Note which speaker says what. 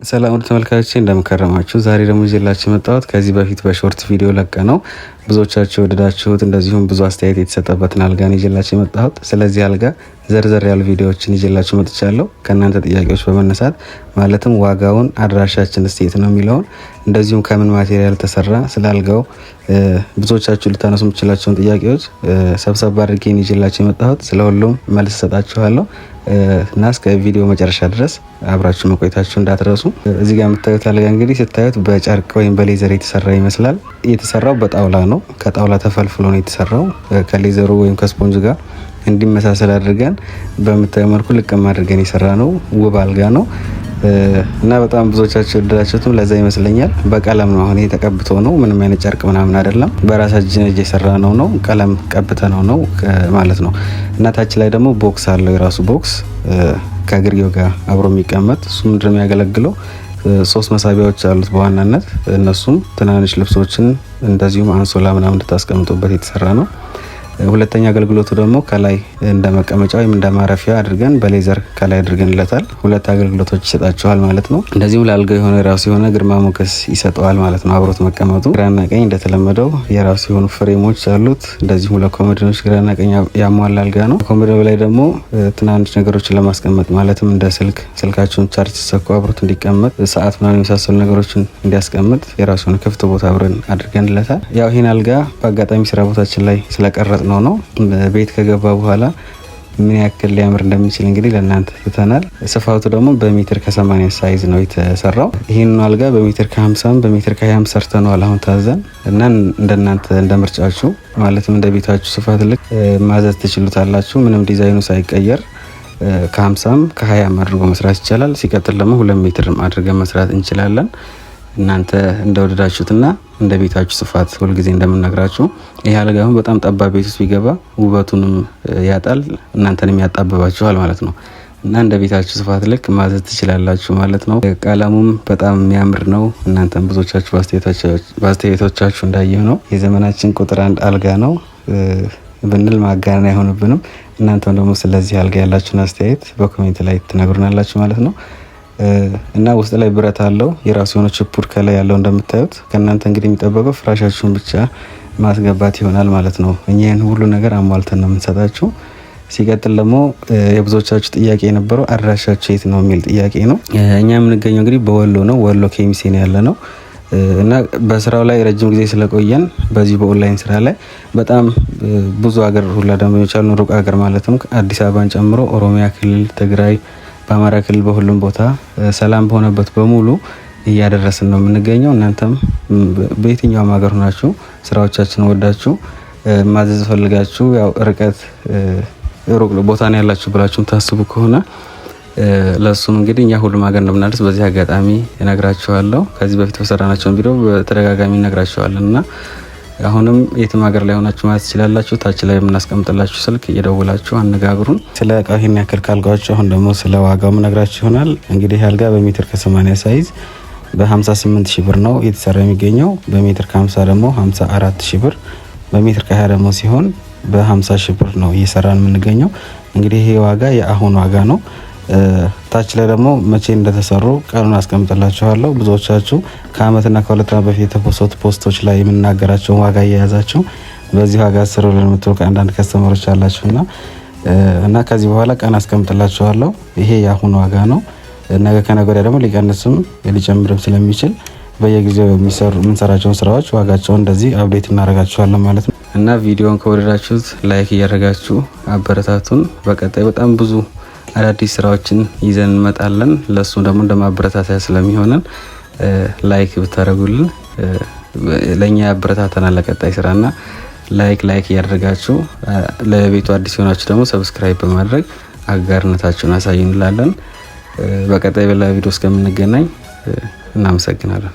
Speaker 1: ሰላም ተመልካቾቼ እንደምከረማችሁ። ዛሬ ደግሞ ይዤላችሁ የመጣሁት ከዚህ በፊት በሾርት ቪዲዮ ለቀነው ብዙዎቻችሁ ወደዳችሁት እንደዚሁም ብዙ አስተያየት የተሰጠበትን አልጋ ነው ይዤላችሁ የመጣሁት። ስለዚህ አልጋ ዘርዘር ያሉ ቪዲዮዎችን ይዤላችሁ መጥቻለሁ። ከእናንተ ጥያቄዎች በመነሳት ማለትም ዋጋውን፣ አድራሻችን እስቴት ነው የሚለውን እንደዚሁም ከምን ማቴሪያል ተሰራ ስለ አልጋው ብዙዎቻችሁ ልታነሱ የምትችላቸውን ጥያቄዎች ሰብሰብ አድርጌ ይዤላችሁ የመጣሁት። ስለሁሉም መልስ እሰጣችኋለሁ እና እስከ ቪዲዮ መጨረሻ ድረስ አብራችሁ መቆየታችሁ እንዳትረሱ። እዚህ ጋር የምታዩት አልጋ እንግዲህ ስታዩት በጨርቅ ወይም በሌዘር የተሰራ ይመስላል። የተሰራው በጣውላ ነው። ከጣውላ ተፈልፍሎ ነው የተሰራው። ከሌዘሩ ወይም ከስፖንጅ ጋር እንዲመሳሰል አድርገን በምታዩ መልኩ ልቅም አድርገን የሰራ ነው። ውብ አልጋ ነው እና በጣም ብዙዎቻችሁ ወደዳችሁትም ለዛ ይመስለኛል። በቀለም ነው አሁን ይሄ ተቀብቶ ነው፣ ምንም አይነት ጨርቅ ምናምን አይደለም። በራሳችን እጅ የሰራ ነው ቀለም ቀብተ ነው ማለት ነው። እና ታች ላይ ደግሞ ቦክስ አለው፣ የራሱ ቦክስ ከግርጌው ጋር አብሮ የሚቀመጥ እሱ ምንድነው የሚያገለግለው 3 መሳቢያዎች አሉት በዋናነት። እነሱም ትናንሽ ልብሶችን እንደዚሁም አንሶላ ምናምን እንድታስቀምጡበት የተሰራ ነው። ሁለተኛ አገልግሎቱ ደግሞ ከላይ እንደ መቀመጫ ወይም እንደ ማረፊያ አድርገን በሌዘር ከላይ አድርገንለታል። ሁለት አገልግሎቶች ይሰጣቸዋል ማለት ነው። እንደዚሁም ለአልጋው የሆነ የራሱ የሆነ ግርማ ሞገስ ይሰጠዋል ማለት ነው። አብሮት መቀመጡ ግራና ቀኝ እንደተለመደው የራሱ የሆኑ ፍሬሞች አሉት። እንደዚሁም ለኮሜዲኖች ግራና ቀኝ ያሟላ አልጋ ነው። ኮሜዲኖ ላይ ደግሞ ትናንሽ ነገሮችን ለማስቀመጥ ማለትም እንደ ስልካችሁን ቻርጅ ሲሰኩ አብሮት እንዲቀመጥ፣ ሰዓት ምናምን የመሳሰሉ ነገሮችን እንዲያስቀምጥ የራሱ የሆነ ክፍት ቦታ አብረን አድርገንለታል። ያው ይህን አልጋ በአጋጣሚ ስራ ቦታችን ላይ ስለቀረጽ ነው ቤት ከገባ በኋላ ምን ያክል ሊያምር እንደሚችል እንግዲህ ለእናንተ ትተናል። ስፋቱ ደግሞ በሜትር ከ80 ሳይዝ ነው የተሰራው። ይህን አልጋ በሜትር ከ50 በሜትር ከ20 ሰርተነዋል አሁን ታዘን እና እንደናንተ እንደ ምርጫችሁ ማለትም እንደ ቤታችሁ ስፋት ልክ ማዘዝ ትችሉታላችሁ። ምንም ዲዛይኑ ሳይቀየር ከ50 ከ20 አድርጎ መስራት ይቻላል። ሲቀጥል ደግሞ 2 ሜትር አድርገን መስራት እንችላለን። እናንተ እንደወደዳችሁትና እንደ ቤታችሁ ስፋት ሁልጊዜ እንደምነግራችሁ ይሄ አልጋ አሁን በጣም ጠባብ ቤት ውስጥ ቢገባ ውበቱንም ያጣል፣ እናንተንም ያጣብባችኋል ማለት ነው። እና እንደ ቤታችሁ ስፋት ልክ ማዘዝ ትችላላችሁ ማለት ነው። ቀለሙም በጣም የሚያምር ነው። እናንተም ብዙዎቻችሁ በአስተያየቶቻችሁ እንዳየው ነው የዘመናችን ቁጥር 1 አልጋ ነው ብንል ማጋነን አይሆንብንም። እናንተም ደግሞ ስለዚህ አልጋ ያላችሁን አስተያየት በኮሜንት ላይ ትነግሩናላችሁ ማለት ነው። እና ውስጥ ላይ ብረት አለው፣ የራሱ የሆነ ችፑድ ከላይ ያለው እንደምታዩት። ከእናንተ እንግዲህ የሚጠበቀው ፍራሻችሁን ብቻ ማስገባት ይሆናል ማለት ነው። እኛን ሁሉ ነገር አሟልተን ነው የምንሰጣችሁ። ሲቀጥል ደግሞ የብዙዎቻችሁ ጥያቄ የነበረው አድራሻችሁ የት ነው የሚል ጥያቄ ነው። እኛ የምንገኘው እንግዲህ በወሎ ነው። ወሎ ኬሚሴ ነው ያለ ነው እና በስራው ላይ ረጅም ጊዜ ስለቆየን በዚህ በኦንላይን ስራ ላይ በጣም ብዙ ሀገር ሁላ ደንበኞች አሉ። ሩቅ ሀገር ማለትም አዲስ አበባን ጨምሮ ኦሮሚያ ክልል፣ ትግራይ፣ በአማራ ክልል በሁሉም ቦታ ሰላም በሆነበት በሙሉ እያደረስን ነው የምንገኘው። እናንተም በየትኛውም ሀገር ሆናችሁ ስራዎቻችን ወዳችሁ ማዘዝ ፈልጋችሁ ያው ርቀት ሩቅ ቦታ ነው ያላችሁ ብላችሁ ታስቡ ከሆነ ለሱም እንግዲህ እኛ ሁሉም ሀገር እንደምናደርስ በዚህ አጋጣሚ እነግራችኋለሁ። ከዚህ በፊት በሰራናቸው ቪዲዮ በተደጋጋሚ እነግራችኋለን እና አሁንም የትም ሀገር ላይ ሆናችሁ ማለት ትችላላችሁ። ታች ላይ የምናስቀምጥላችሁ ስልክ እየደወላችሁ አነጋግሩን። ስለ እቃው ይሄን ያክል ካልኳችሁ አሁን ደግሞ ስለ ዋጋው ምነግራችሁ ይሆናል። እንግዲህ አልጋ በሜትር ከ80 ሳይዝ በ58 ሺህ ብር ነው የተሰራ የሚገኘው። በሜትር ከ50 ደግሞ 54 ሺህ ብር፣ በሜትር ከ20 ደግሞ ሲሆን በ50 ሺህ ብር ነው እየሰራን የምንገኘው። እንግዲህ ይሄ ዋጋ የአሁን ዋጋ ነው። ታች ላይ ደግሞ መቼ እንደተሰሩ ቀኑን አስቀምጥላችኋለሁ። ብዙዎቻችሁ ከአመትና ከ2 ዓመት በፊት የተፖስቱ ፖስቶች ላይ የምናገራቸውን ዋጋ እየያዛችሁ በዚህ ዋጋ ስሩልን የምትሉ ከአንዳንድ ከስተመሮች አላችሁና እና ከዚህ በኋላ ቀን አስቀምጥላችኋለሁ። ይሄ የአሁን ዋጋ ነው። ነገ ከነገ ወዲያ ደግሞ ሊቀንስም ሊጨምርም ስለሚችል በየጊዜው የምንሰራቸውን ስራዎች ዋጋቸውን እንደዚህ አፕዴት እናደርጋችኋለን ማለት ነው። እና ቪዲዮን ከወደዳችሁት ላይክ እያደረጋችሁ አበረታቱን። በቀጣይ በጣም ብዙ አዳዲስ ስራዎችን ይዘን እንመጣለን። ለሱም ደግሞ እንደማበረታታ ስለሚሆነን ላይክ ብታደርጉልን ለኛ ያበረታተናል ለቀጣይ ስራና ላይክ እያደረጋችሁ ለቤቱ አዲስ ሆናችሁ ደግሞ ሰብስክራይብ በማድረግ አጋርነታችሁን አሳዩን እንላለን። በቀጣይ በሌላ ቪዲዮ እስከምንገናኝ እናመሰግናለን።